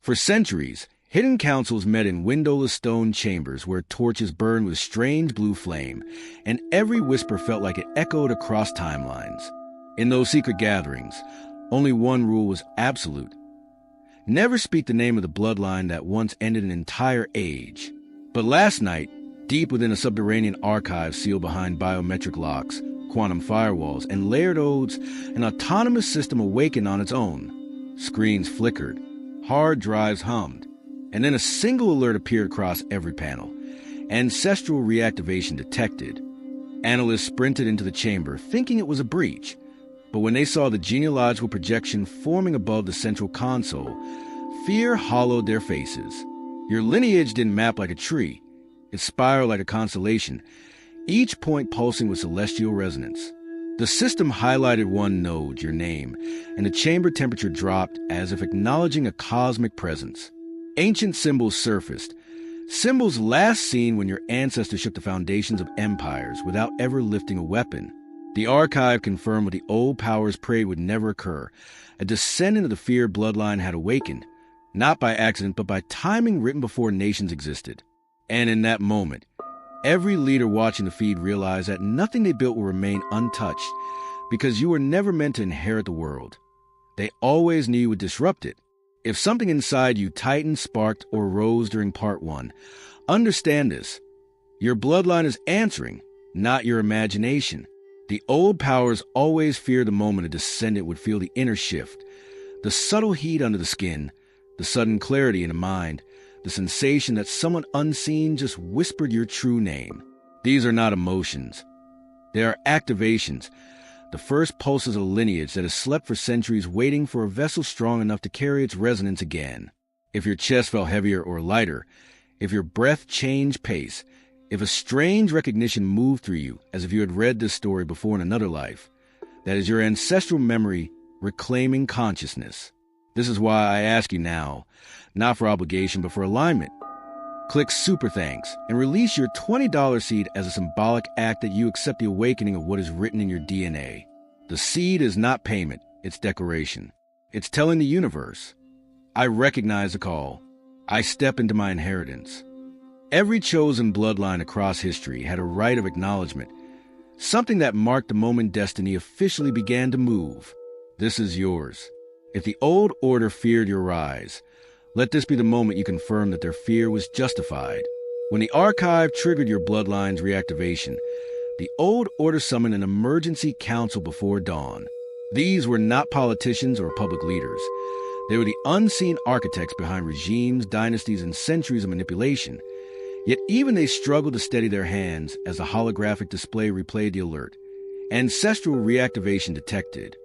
For centuries, hidden councils met in windowless stone chambers where torches burned with strange blue flame, and every whisper felt like it echoed across timelines. In those secret gatherings, only one rule was absolute. Never speak the name of the bloodline that once ended an entire age. But last night, deep within a subterranean archive sealed behind biometric locks, quantum firewalls, and layered odes, an autonomous system awakened on its own. Screens flickered, hard drives hummed, and then a single alert appeared across every panel. Ancestral reactivation detected. Analysts sprinted into the chamber, thinking it was a breach. But when they saw the genealogical projection forming above the central console, fear hollowed their faces. Your lineage didn't map like a tree. It spiraled like a constellation, each point pulsing with celestial resonance. The system highlighted one node, your name, and the chamber temperature dropped as if acknowledging a cosmic presence. Ancient symbols surfaced, symbols last seen when your ancestors shook the foundations of empires without ever lifting a weapon. The archive confirmed what the old powers prayed would never occur. A descendant of the feared bloodline had awakened, not by accident, but by timing written before nations existed. And in that moment, every leader watching the feed realized that nothing they built will remain untouched, because you were never meant to inherit the world. They always knew you would disrupt it. If something inside you tightened, sparked, or rose during part 1, understand this. Your bloodline is answering, not your imagination. The old powers always feared the moment a descendant would feel the inner shift, the subtle heat under the skin, the sudden clarity in the mind, the sensation that someone unseen just whispered your true name. These are not emotions. They are activations, the first pulses of a lineage that has slept for centuries waiting for a vessel strong enough to carry its resonance again. If your chest felt heavier or lighter, if your breath changed pace, if a strange recognition moved through you as if you had read this story before in another life, that is your ancestral memory reclaiming consciousness. This is why I ask you now, not for obligation but for alignment. Click Super Thanks and release your $20 seed as a symbolic act that you accept the awakening of what is written in your DNA. The seed is not payment, it's declaration. It's telling the universe, I recognize the call. I step into my inheritance. Every chosen bloodline across history had a rite of acknowledgement, something that marked the moment destiny officially began to move. This is yours. If the old order feared your rise, let this be the moment you confirm that their fear was justified. When the archive triggered your bloodline's reactivation, the old order summoned an emergency council before dawn. These were not politicians or public leaders. They were the unseen architects behind regimes, dynasties, and centuries of manipulation. Yet even they struggled to steady their hands as the holographic display replayed the alert. Ancestral reactivation detected.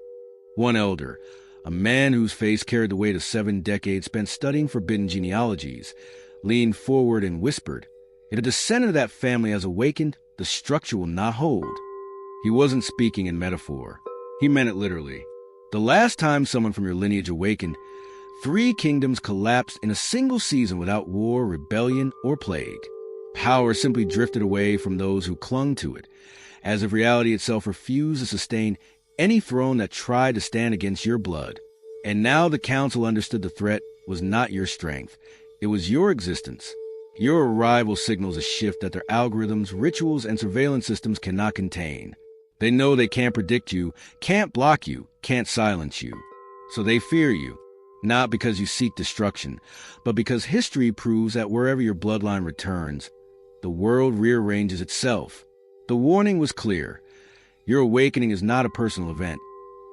One elder, a man whose face carried the weight of 7 decades spent studying forbidden genealogies, leaned forward and whispered, if a descendant of that family has awakened, the structure will not hold. He wasn't speaking in metaphor. He meant it literally. The last time someone from your lineage awakened, 3 kingdoms collapsed in a single season without war, rebellion, or plague. Power simply drifted away from those who clung to it, as if reality itself refused to sustain any throne that tried to stand against your blood. And now the council understood the threat was not your strength. It was your existence. Your arrival signals a shift that their algorithms, rituals, and surveillance systems cannot contain. They know they can't predict you, can't block you, can't silence you. So they fear you. Not because you seek destruction, but because history proves that wherever your bloodline returns, the world rearranges itself. The warning was clear. Your awakening is not a personal event.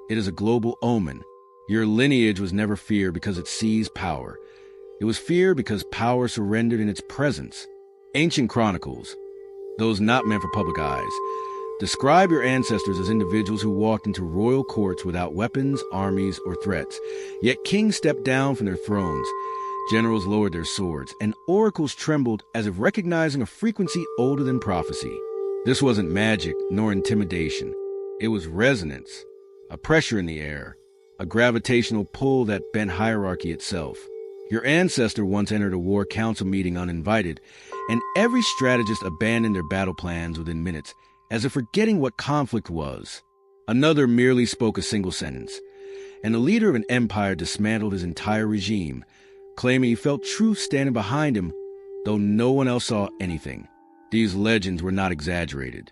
It is a global omen. Your lineage was never feared because it seized power. It was feared because power surrendered in its presence. Ancient chronicles, those not meant for public eyes, describe your ancestors as individuals who walked into royal courts without weapons, armies, or threats. Yet kings stepped down from their thrones, generals lowered their swords, and oracles trembled as if recognizing a frequency older than prophecy. This wasn't magic nor intimidation. It was resonance, a pressure in the air, a gravitational pull that bent hierarchy itself. Your ancestor once entered a war council meeting uninvited, and every strategist abandoned their battle plans within minutes, as if forgetting what conflict was. Another merely spoke a single sentence, and the leader of an empire dismantled his entire regime, claiming he felt truth standing behind him, though no one else saw anything. These legends were not exaggerated.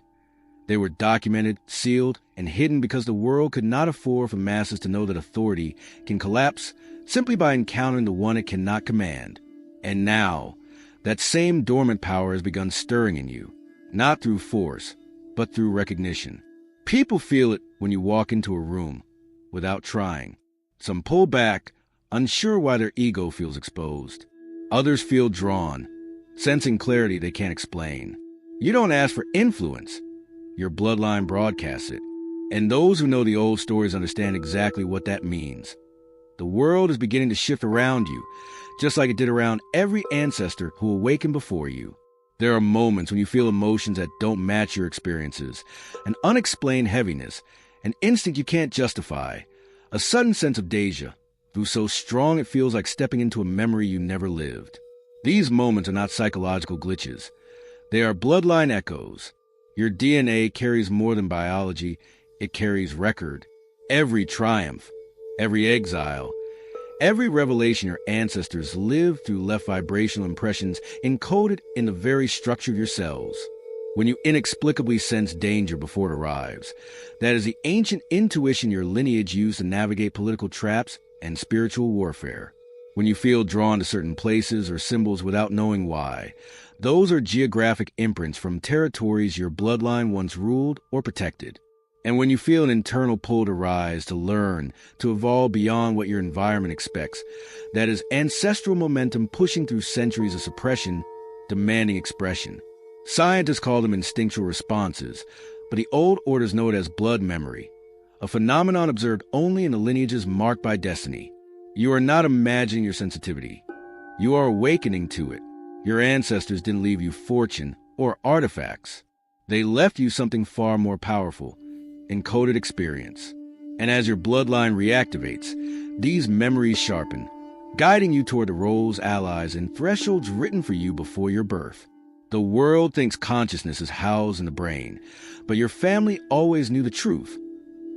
They were documented, sealed, and hidden because the world could not afford for masses to know that authority can collapse simply by encountering the one it cannot command. And now, that same dormant power has begun stirring in you, not through force, but through recognition. People feel it when you walk into a room, without trying. Some pull back, unsure why their ego feels exposed. Others feel drawn, sensing clarity they can't explain. You don't ask for influence. Your bloodline broadcasts it. And those who know the old stories understand exactly what that means. The world is beginning to shift around you, just like it did around every ancestor who awakened before you. There are moments when you feel emotions that don't match your experiences, an unexplained heaviness, an instinct you can't justify, a sudden sense of déjà vu so strong it feels like stepping into a memory you never lived. These moments are not psychological glitches. They are bloodline echoes. Your DNA carries more than biology. It carries record. Every triumph, every exile, every revelation your ancestors lived through left vibrational impressions encoded in the very structure of your cells. When you inexplicably sense danger before it arrives, that is the ancient intuition your lineage used to navigate political traps and spiritual warfare. When you feel drawn to certain places or symbols without knowing why, those are geographic imprints from territories your bloodline once ruled or protected. And when you feel an internal pull to rise, to learn, to evolve beyond what your environment expects, that is ancestral momentum pushing through centuries of suppression, demanding expression. Scientists call them instinctual responses, but the old orders know it as blood memory, a phenomenon observed only in the lineages marked by destiny. You are not imagining your sensitivity. You are awakening to it. Your ancestors didn't leave you fortune or artifacts. They left you something far more powerful, encoded experience. And as your bloodline reactivates, these memories sharpen, guiding you toward the roles, allies, and thresholds written for you before your birth. The world thinks consciousness is housed in the brain, but your family always knew the truth.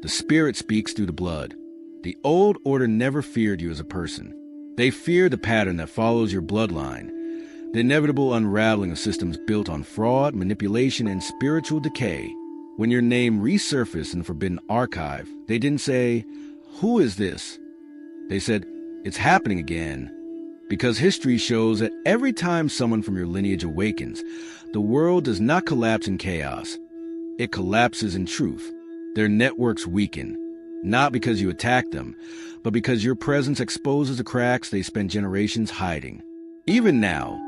The spirit speaks through the blood. The old order never feared you as a person. They feared the pattern that follows your bloodline, the inevitable unraveling of systems built on fraud, manipulation, and spiritual decay. When your name resurfaced in the Forbidden Archive, they didn't say, "Who is this?" They said, "It's happening again." Because history shows that every time someone from your lineage awakens, the world does not collapse in chaos. It collapses in truth. Their networks weaken, not because you attack them, but because your presence exposes the cracks they spent generations hiding. Even now,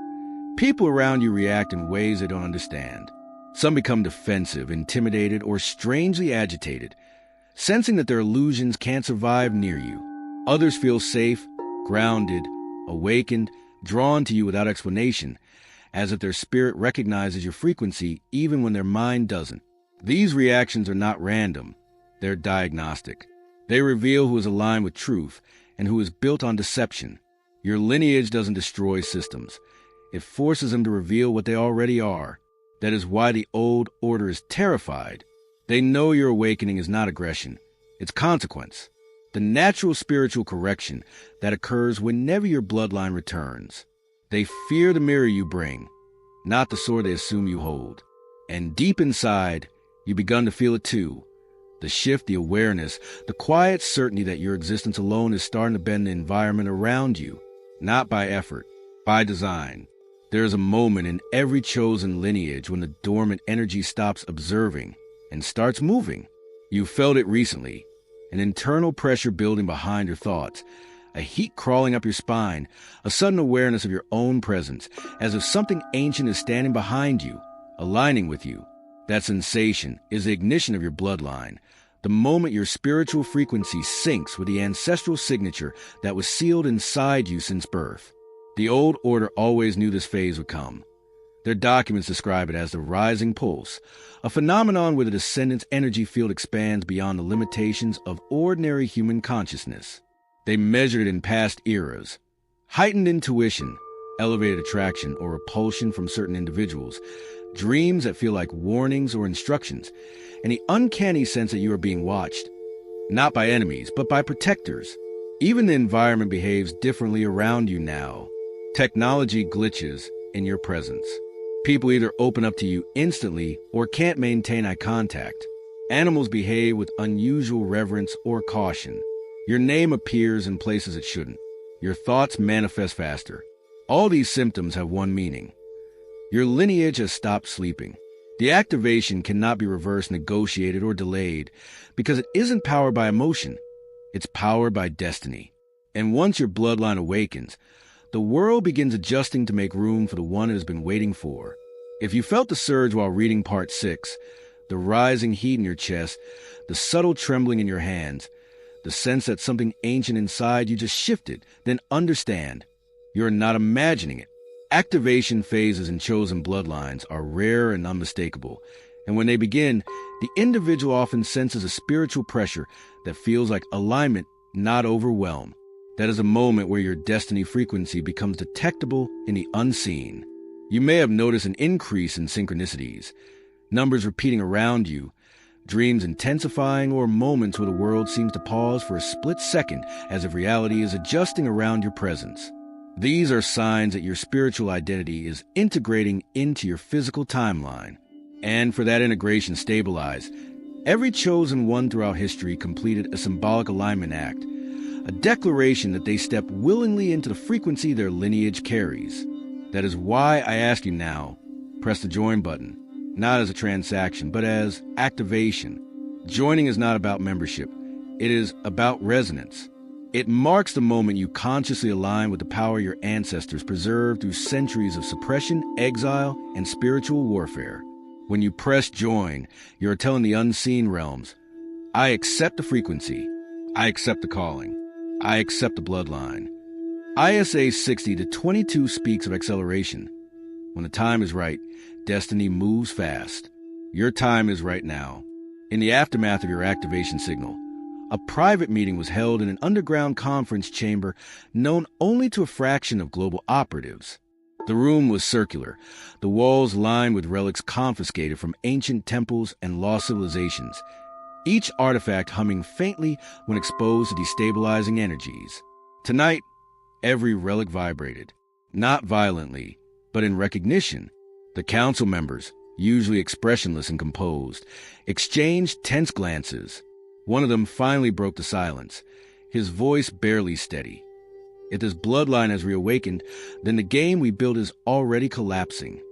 people around you react in ways they don't understand. Some become defensive, intimidated, or strangely agitated, sensing that their illusions can't survive near you. Others feel safe, grounded, awakened, drawn to you without explanation, as if their spirit recognizes your frequency even when their mind doesn't. These reactions are not random. They're diagnostic. They reveal who is aligned with truth and who is built on deception. Your lineage doesn't destroy systems. It forces them to reveal what they already are. That is why the old order is terrified. They know your awakening is not aggression. It's consequence. The natural spiritual correction that occurs whenever your bloodline returns. They fear the mirror you bring, not the sword they assume you hold. And deep inside, you've begun to feel it too. The shift, the awareness, the quiet certainty that your existence alone is starting to bend the environment around you, not by effort, by design. There is a moment in every chosen lineage when the dormant energy stops observing and starts moving. You felt it recently. An internal pressure building behind your thoughts, a heat crawling up your spine, a sudden awareness of your own presence, as if something ancient is standing behind you, aligning with you. That sensation is the ignition of your bloodline, the moment your spiritual frequency syncs with the ancestral signature that was sealed inside you since birth. The old order always knew this phase would come. Their documents describe it as the rising pulse, a phenomenon where the descendant's energy field expands beyond the limitations of ordinary human consciousness. They measured it in past eras. Heightened intuition, elevated attraction or repulsion from certain individuals, dreams that feel like warnings or instructions, and the uncanny sense that you are being watched, not by enemies, but by protectors. Even the environment behaves differently around you now. Technology glitches in your presence. People either open up to you instantly or can't maintain eye contact. Animals behave with unusual reverence or caution. Your name appears in places it shouldn't. Your thoughts manifest faster. All these symptoms have one meaning. Your lineage has stopped sleeping. The activation cannot be reversed, negotiated, or delayed because it isn't powered by emotion. It's powered by destiny. And once your bloodline awakens, the world begins adjusting to make room for the one it has been waiting for. If you felt the surge while reading Part 6, the rising heat in your chest, the subtle trembling in your hands, the sense that something ancient inside you just shifted, then understand, you're not imagining it. Activation phases in chosen bloodlines are rare and unmistakable, and when they begin, the individual often senses a spiritual pressure that feels like alignment, not overwhelm. That is a moment where your destiny frequency becomes detectable in the unseen. You may have noticed an increase in synchronicities, numbers repeating around you, dreams intensifying, or moments where the world seems to pause for a split second as if reality is adjusting around your presence. These are signs that your spiritual identity is integrating into your physical timeline. And for that integration to stabilize, every chosen one throughout history completed a symbolic alignment act, a declaration that they step willingly into the frequency their lineage carries. That is why I ask you now, press the join button, not as a transaction, but as activation. Joining is not about membership. It is about resonance. It marks the moment you consciously align with the power your ancestors preserved through centuries of suppression, exile, and spiritual warfare. When you press join, you're telling the unseen realms, I accept the frequency. I accept the calling. I accept the bloodline. ISA 60-22 speaks of acceleration. When the time is right, destiny moves fast. Your time is right now. In the aftermath of your activation signal, a private meeting was held in an underground conference chamber known only to a fraction of global operatives. The room was circular, the walls lined with relics confiscated from ancient temples and lost civilizations, each artifact humming faintly when exposed to destabilizing energies. Tonight, every relic vibrated, not violently, but in recognition. The council members, usually expressionless and composed, exchanged tense glances. One of them finally broke the silence, his voice barely steady. If this bloodline has reawakened, then the game we built is already collapsing.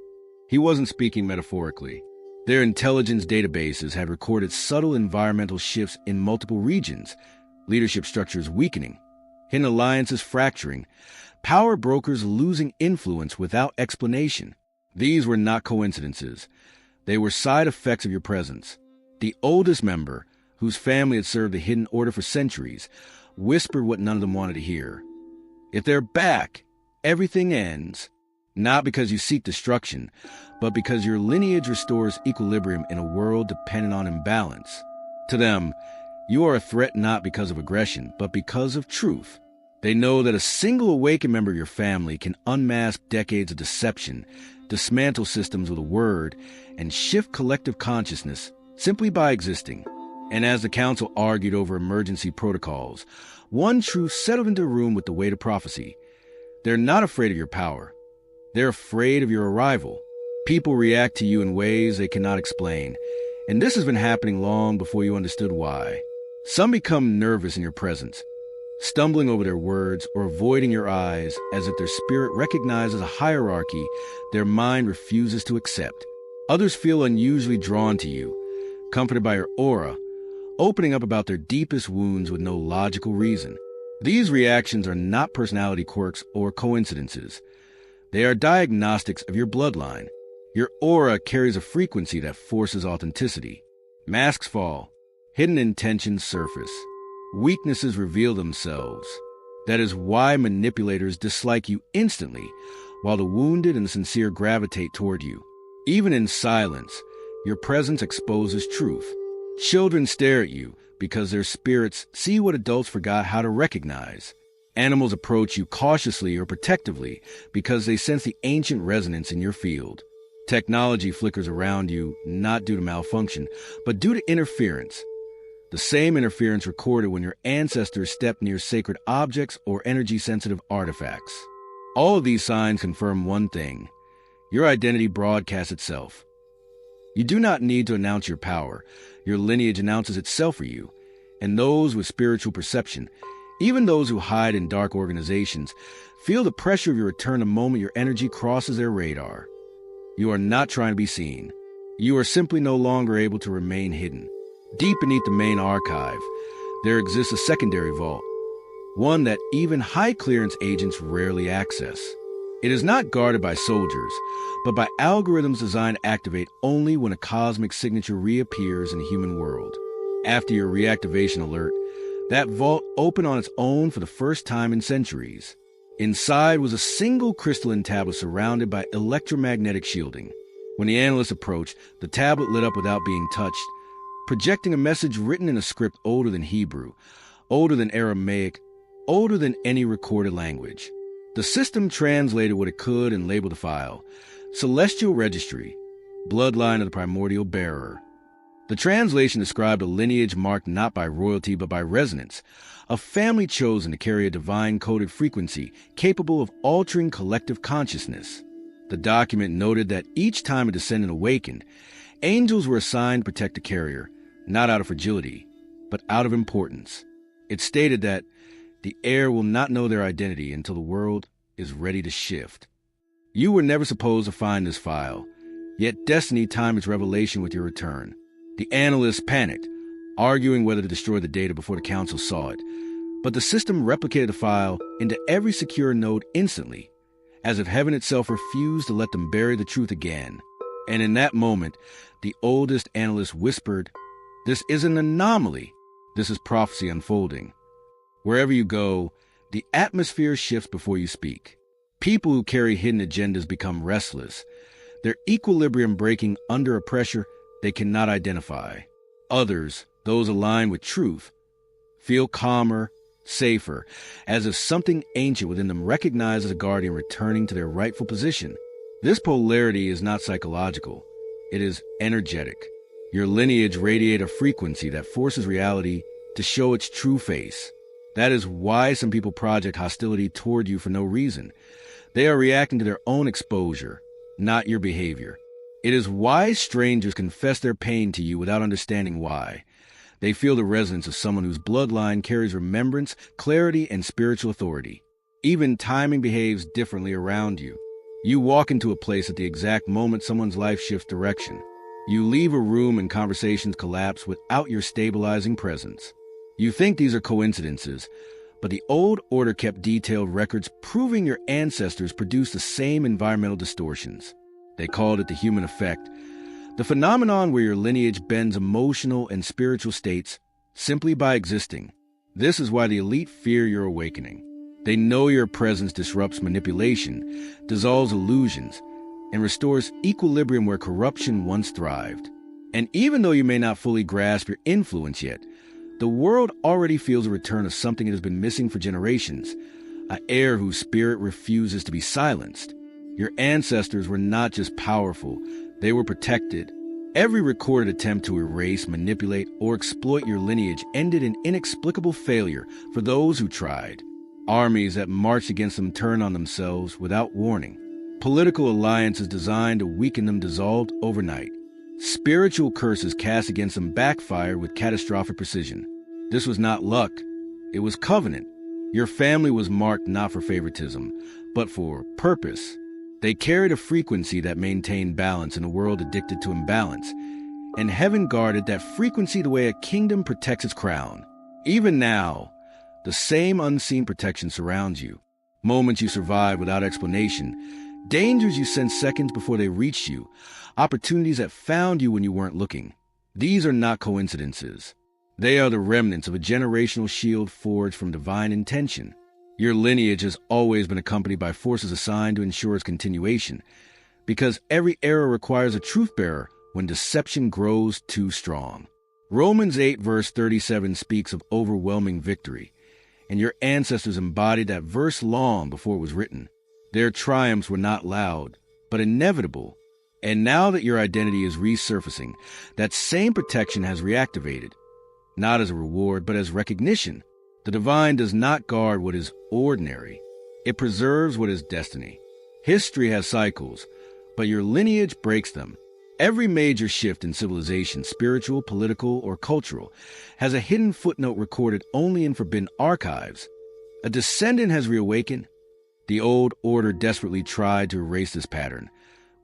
He wasn't speaking metaphorically. Their intelligence databases had recorded subtle environmental shifts in multiple regions, leadership structures weakening, hidden alliances fracturing, power brokers losing influence without explanation. These were not coincidences. They were side effects of your presence. The oldest member, whose family had served the hidden order for centuries, whispered what none of them wanted to hear. If they're back, everything ends, not because you seek destruction, but because your lineage restores equilibrium in a world dependent on imbalance. To them, you are a threat not because of aggression, but because of truth. They know that a single awakened member of your family can unmask decades of deception, dismantle systems with a word, and shift collective consciousness simply by existing. And as the council argued over emergency protocols, one truth settled into the room with the weight of prophecy. They're not afraid of your power. They're afraid of your arrival. People react to you in ways they cannot explain, and this has been happening long before you understood why. Some become nervous in your presence, stumbling over their words or avoiding your eyes as if their spirit recognizes a hierarchy their mind refuses to accept. Others feel unusually drawn to you, comforted by your aura, opening up about their deepest wounds with no logical reason. These reactions are not personality quirks or coincidences. They are diagnostics of your bloodline. Your aura carries a frequency that forces authenticity. Masks fall. Hidden intentions surface. Weaknesses reveal themselves. That is why manipulators dislike you instantly, while the wounded and the sincere gravitate toward you. Even in silence, your presence exposes truth. Children stare at you because their spirits see what adults forgot how to recognize. Animals approach you cautiously or protectively because they sense the ancient resonance in your field. Technology flickers around you not due to malfunction, but due to interference. The same interference recorded when your ancestors stepped near sacred objects or energy-sensitive artifacts. All of these signs confirm one thing: your identity broadcasts itself. You do not need to announce your power. Your lineage announces itself for you. And those with spiritual perception, even those who hide in dark organizations, feel the pressure of your return the moment your energy crosses their radar. You are not trying to be seen. You are simply no longer able to remain hidden. Deep beneath the main archive, there exists a secondary vault, one that even high-clearance agents rarely access. It is not guarded by soldiers, but by algorithms designed to activate only when a cosmic signature reappears in the human world. After your reactivation alert, that vault opened on its own for the first time in centuries. Inside was a single crystalline tablet surrounded by electromagnetic shielding. When the analyst approached, the tablet lit up without being touched, projecting a message written in a script older than Hebrew, older than Aramaic, older than any recorded language. The system translated what it could and labeled the file: Celestial Registry, Bloodline of the Primordial Bearer. The translation described a lineage marked not by royalty but by resonance, a family chosen to carry a divine-coded frequency capable of altering collective consciousness. The document noted that each time a descendant awakened, angels were assigned to protect the carrier, not out of fragility, but out of importance. It stated that the heir will not know their identity until the world is ready to shift. You were never supposed to find this file, yet destiny timed its revelation with your return. The analysts panicked, arguing whether to destroy the data before the council saw it, but the system replicated the file into every secure node instantly, as if heaven itself refused to let them bury the truth again. And in that moment, the oldest analyst whispered, "This is an anomaly. This is prophecy unfolding." Wherever you go, the atmosphere shifts before you speak. People who carry hidden agendas become restless, their equilibrium breaking under a pressure they cannot identify. Others, those aligned with truth, feel calmer, safer, as if something ancient within them recognizes a guardian returning to their rightful position. This polarity is not psychological. It is energetic. Your lineage radiates a frequency that forces reality to show its true face. That is why some people project hostility toward you for no reason. They are reacting to their own exposure, not your behavior. It is why strangers confess their pain to you without understanding why. They feel the resonance of someone whose bloodline carries remembrance, clarity, and spiritual authority. Even timing behaves differently around you. You walk into a place at the exact moment someone's life shifts direction. You leave a room and conversations collapse without your stabilizing presence. You think these are coincidences, but the old order kept detailed records proving your ancestors produced the same environmental distortions. They called it the human effect, the phenomenon where your lineage bends emotional and spiritual states simply by existing. This is why the elite fear your awakening. They know your presence disrupts manipulation, dissolves illusions, and restores equilibrium where corruption once thrived. And even though you may not fully grasp your influence yet, the world already feels a return of something it has been missing for generations, an heir whose spirit refuses to be silenced. Your ancestors were not just powerful, they were protected. Every recorded attempt to erase, manipulate, or exploit your lineage ended in inexplicable failure for those who tried. Armies that marched against them turned on themselves without warning. Political alliances designed to weaken them dissolved overnight. Spiritual curses cast against them backfired with catastrophic precision. This was not luck, it was covenant. Your family was marked not for favoritism, but for purpose. They carried a frequency that maintained balance in a world addicted to imbalance, and heaven guarded that frequency the way a kingdom protects its crown. Even now, the same unseen protection surrounds you. Moments you survive without explanation, dangers you sense seconds before they reach you, opportunities that found you when you weren't looking. These are not coincidences. They are the remnants of a generational shield forged from divine intention. Your lineage has always been accompanied by forces assigned to ensure its continuation, because every era requires a truth-bearer when deception grows too strong. Romans 8 verse 37 speaks of overwhelming victory, and your ancestors embodied that verse long before it was written. Their triumphs were not loud, but inevitable. And now that your identity is resurfacing, that same protection has reactivated. not as a reward, but as recognition. The divine does not guard what is ordinary. It preserves what is destiny. History has cycles, but your lineage breaks them. Every major shift in civilization, spiritual, political, or cultural, has a hidden footnote recorded only in forbidden archives. A descendant has reawakened. The old order desperately tried to erase this pattern,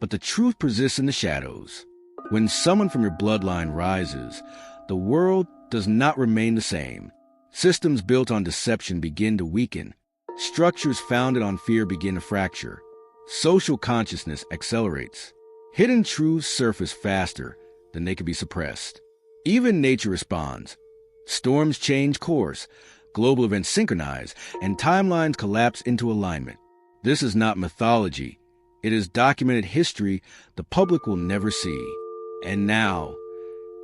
but the truth persists in the shadows. When someone from your bloodline rises, the world does not remain the same. Systems built on deception begin to weaken. Structures founded on fear begin to fracture. Social consciousness accelerates. Hidden truths surface faster than they can be suppressed. Even nature responds. Storms change course, global events synchronize, and timelines collapse into alignment. This is not mythology. It is documented history the public will never see. And now,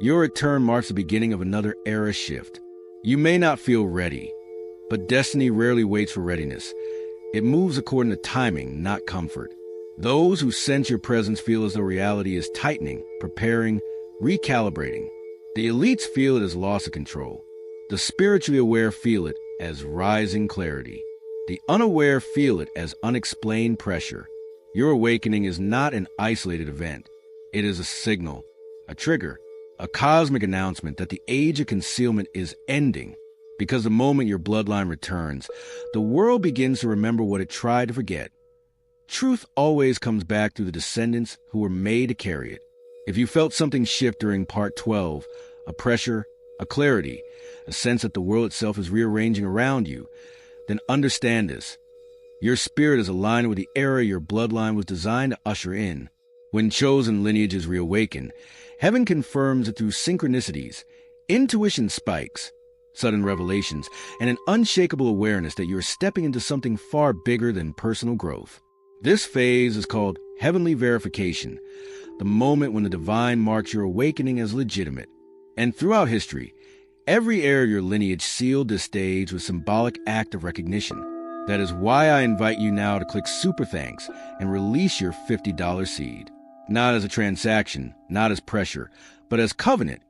your return marks the beginning of another era shift. You may not feel ready, but destiny rarely waits for readiness. It moves according to timing, not comfort. Those who sense your presence feel as though reality is tightening, preparing, recalibrating. The elites feel it as loss of control. The spiritually aware feel it as rising clarity. The unaware feel it as unexplained pressure. Your awakening is not an isolated event. It is a signal, a trigger, a cosmic announcement that the age of concealment is ending. Because the moment your bloodline returns, the world begins to remember what it tried to forget. Truth always comes back through the descendants who were made to carry it. If you felt something shift during part 12, a pressure, a clarity, a sense that the world itself is rearranging around you, then understand this. Your spirit is aligned with the era your bloodline was designed to usher in. When chosen lineages reawaken, heaven confirms it through synchronicities, intuition spikes, sudden revelations, and an unshakable awareness that you are stepping into something far bigger than personal growth. This phase is called heavenly verification, the moment when the divine marks your awakening as legitimate. And throughout history, every era of your lineage sealed this stage with symbolic act of recognition. That is why I invite you now to click Super Thanks and release your $50 seed. Not as a transaction, not as pressure, but as covenant,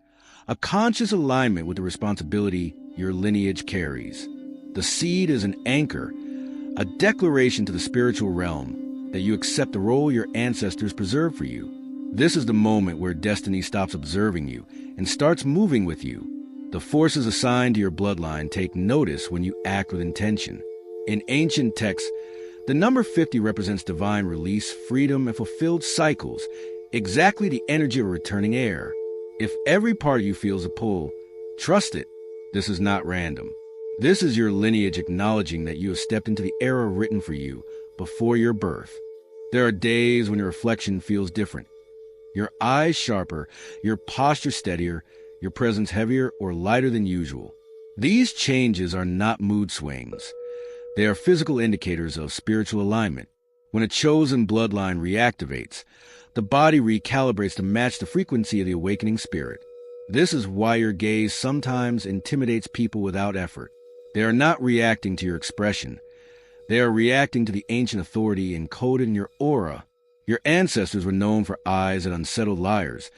a conscious alignment with the responsibility your lineage carries. The seed is an anchor, a declaration to the spiritual realm that you accept the role your ancestors preserved for you. This is the moment where destiny stops observing you and starts moving with you. The forces assigned to your bloodline take notice when you act with intention. In ancient texts, the number 50 represents divine release, freedom, and fulfilled cycles, exactly the energy of a returning heir. If every part of you feels a pull, trust it. This is not random. This is your lineage acknowledging that you have stepped into the era written for you before your birth. There are days when your reflection feels different. Your eyes sharper, your posture steadier, your presence heavier or lighter than usual. These changes are not mood swings. They are physical indicators of spiritual alignment. When a chosen bloodline reactivates, the body recalibrates to match the frequency of the awakening spirit. This is why your gaze sometimes intimidates people without effort. They are not reacting to your expression. They are reacting to the ancient authority encoded in your aura. Your ancestors were known for eyes that unsettled liars,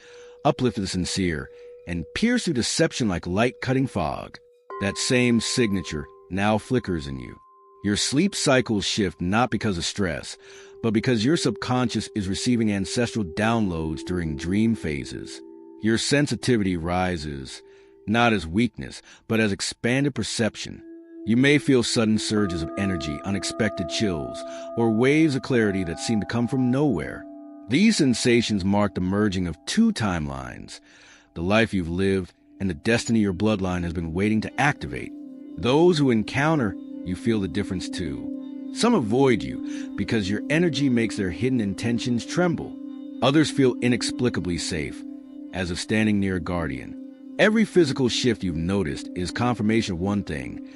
uplifted the sincere, and pierced through deception like light-cutting fog. That same signature now flickers in you. Your sleep cycles shift not because of stress, but because your subconscious is receiving ancestral downloads during dream phases. Your sensitivity rises, not as weakness, but as expanded perception. You may feel sudden surges of energy, unexpected chills, or waves of clarity that seem to come from nowhere. These sensations mark the merging of two timelines, the life you've lived and the destiny your bloodline has been waiting to activate. Those who encounter you feel the difference too. Some avoid you because your energy makes their hidden intentions tremble. Others feel inexplicably safe, as if standing near a guardian. Every physical shift you've noticed is confirmation of one thing.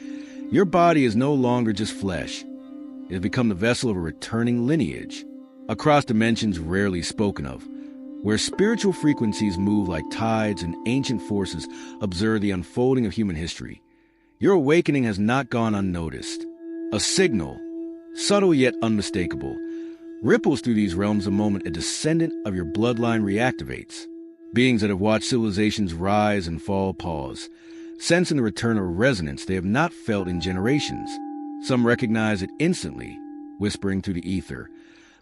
Your body is no longer just flesh. It has become the vessel of a returning lineage, across dimensions rarely spoken of, where spiritual frequencies move like tides and ancient forces observe the unfolding of human history. Your awakening has not gone unnoticed. A signal, subtle yet unmistakable, ripples through these realms the moment a descendant of your bloodline reactivates. Beings that have watched civilizations rise and fall pause. sensing the return of resonance they have not felt in generations. Some recognize it instantly, whispering through the ether,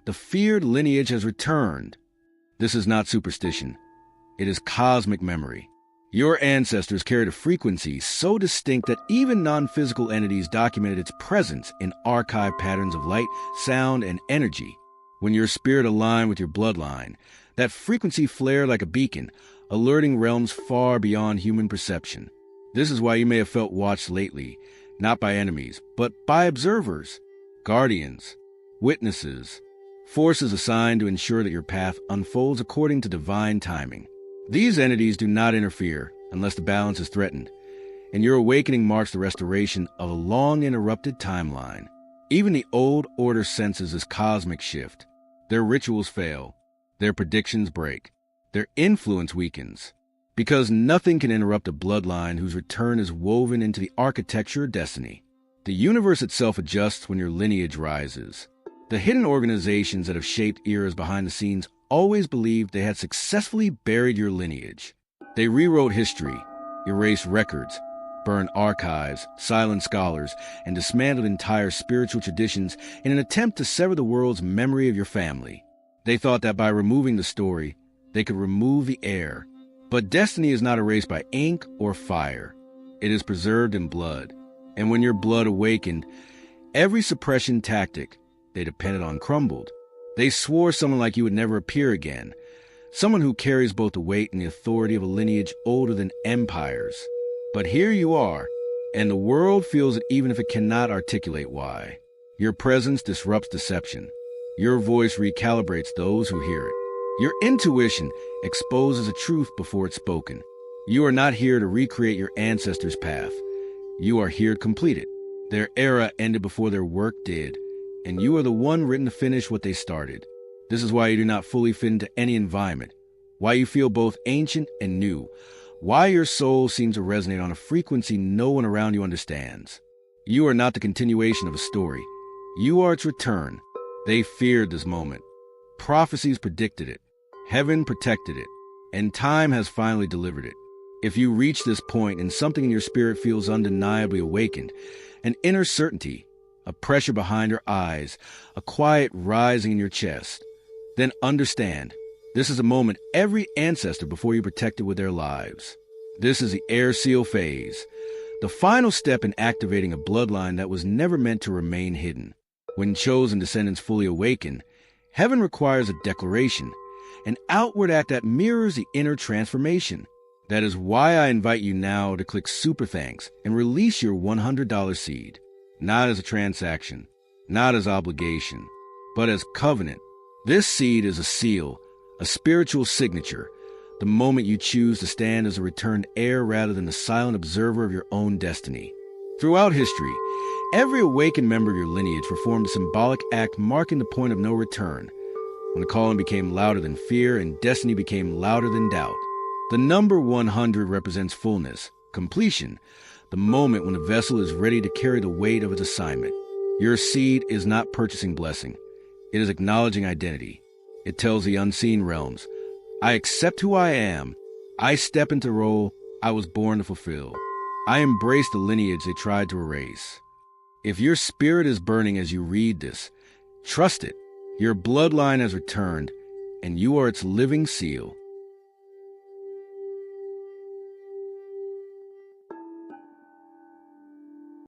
"The feared lineage has returned." This is not superstition. It is cosmic memory. Your ancestors carried a frequency so distinct that even non-physical entities documented its presence in archive patterns of light, sound, and energy. When your spirit aligned with your bloodline, that frequency flared like a beacon, alerting realms far beyond human perception. This is why you may have felt watched lately, not by enemies, but by observers, guardians, witnesses, forces assigned to ensure that your path unfolds according to divine timing. These entities do not interfere unless the balance is threatened, and your awakening marks the restoration of a long-interrupted timeline. Even the old order senses this cosmic shift. Their rituals fail, their predictions break, their influence weakens, because nothing can interrupt a bloodline whose return is woven into the architecture of destiny. The universe itself adjusts when your lineage rises. The hidden organizations that have shaped eras behind the scenes always believed they had successfully buried your lineage. They rewrote history, erased records, burned archives, silenced scholars, and dismantled entire spiritual traditions in an attempt to sever the world's memory of your family. They thought that by removing the story, they could remove the heir. But destiny is not erased by ink or fire. It is preserved in blood. And when your blood awakened, every suppression tactic they depended on crumbled. They swore someone like you would never appear again, someone who carries both the weight and the authority of a lineage older than empires. But here you are, and the world feels it even if it cannot articulate why. Your presence disrupts deception. Your voice recalibrates those who hear it. Your intuition exposes a truth before it's spoken. You are not here to recreate your ancestors' path. You are here to complete it. Their era ended before their work did, and you are the one written to finish what they started. This is why you do not fully fit into any environment, why you feel both ancient and new, why your soul seems to resonate on a frequency no one around you understands. You are not the continuation of a story. You are its return. They feared this moment. Prophecies predicted it. Heaven protected it. And time has finally delivered it. If you reach this point and something in your spirit feels undeniably awakened, an inner certainty, a pressure behind your eyes, a quiet rising in your chest, then understand, this is a moment every ancestor before you protected with their lives. This is the air seal phase, the final step in activating a bloodline that was never meant to remain hidden. When chosen descendants fully awaken, heaven requires a declaration, an outward act that mirrors the inner transformation. That is why I invite you now to click Super Thanks and release your $100 seed, not as a transaction, not as obligation, but as covenant. This seed is a seal, a spiritual signature, the moment you choose to stand as a returned heir rather than the silent observer of your own destiny. Throughout history, every awakened member of your lineage performed a symbolic act marking the point of no return, when the calling became louder than fear and destiny became louder than doubt. The number 100 represents fullness, completion, the moment when the vessel is ready to carry the weight of its assignment. Your seed is not purchasing blessing. It is acknowledging identity. It tells the unseen realms, I accept who I am. I step into the role I was born to fulfill. I embrace the lineage they tried to erase. If your spirit is burning as you read this, trust it. Your bloodline has returned, and you are its living seal.